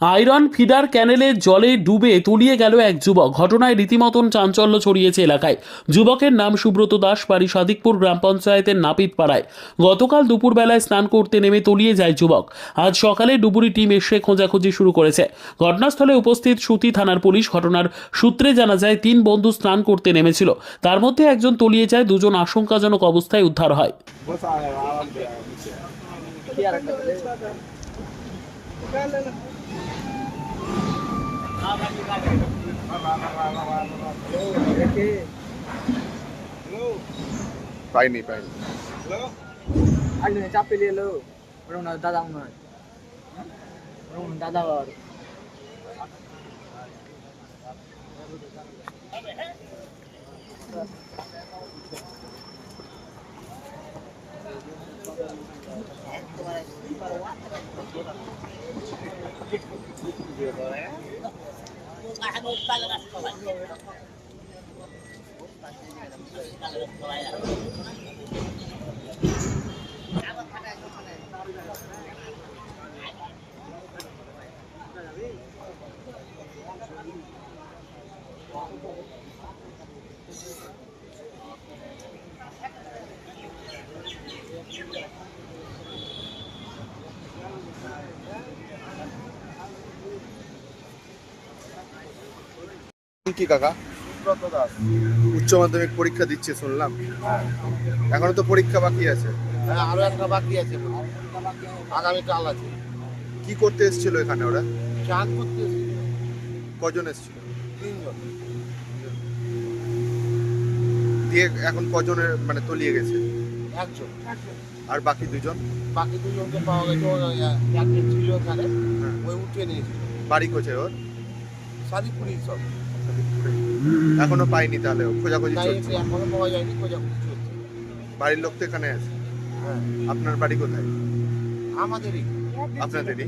Iron feeder ক্যানেলের জলে ডুবে তলিয়ে গেল এক যুবক। ঘটনায় রীতিমতন চাঞ্চল্য ছড়িয়েছে এলাকায়। যুবকের নাম সুব্রত দাস, বাড়ি সাদিকপুর গ্রাম পঞ্চায়েতের নাপিতপাড়ায়। গতকাল দুপুরবেলায় স্নান করতে নেমে তলিয়ে যায় যুবক। আজ সকালে ডুবুরি টিম এসে খোঁজাখুঁজি শুরু করেছে। ঘটনাস্থলে উপস্থিত সুতি থানার পুলিশ। ঘটনার সূত্রে জানা যায়, 3 বন্ধু স্নান করতে নেমেছিল। তার মধ্যে একজন তলিয়ে যায়, 2 জন আশঙ্কাজনক অবস্থায় উদ্ধার হয়। পাইনি আগে চাপ পেলে এলো ওরকম দাদা মনে হয় ওরকম দাদা আর কি কাকা? উচ্চ মাধ্যমিক পরীক্ষা দিচ্ছে শুনলাম। এখনো তো পরীক্ষা বাকি আছে। হ্যাঁ, আরো একটা বাকি আছে, আগামীকাল আছে। কি করতে এসেছিল এখানে ওরা? চাঁদ করতে এসেছিল। কজন এসেছিল? 3 জন। দিয়ে এখন কজনের মানে তলিয়ে গেছে? একজন। আর বাকি 2 জন? বাকি 2 জনকে পাওয়া গেছে। একজন ছিল এখানে, হ্যাঁ। ওই উঠে নিয়েছিল। বাড়ি কোথায় ওর? সাদিকপুরি সব। এখনো পাইনি, তাহলে খোঁজাখুঁজি তাই চলছে। এখনো পাওয়া যায়নি, খোঁজাখুঁজি চলছে। বাড়ির লোক তো এখানে আছে। হ্যাঁ, আপনার বাড়ি কোথায়? আমাদেরই। আপনাদেরই?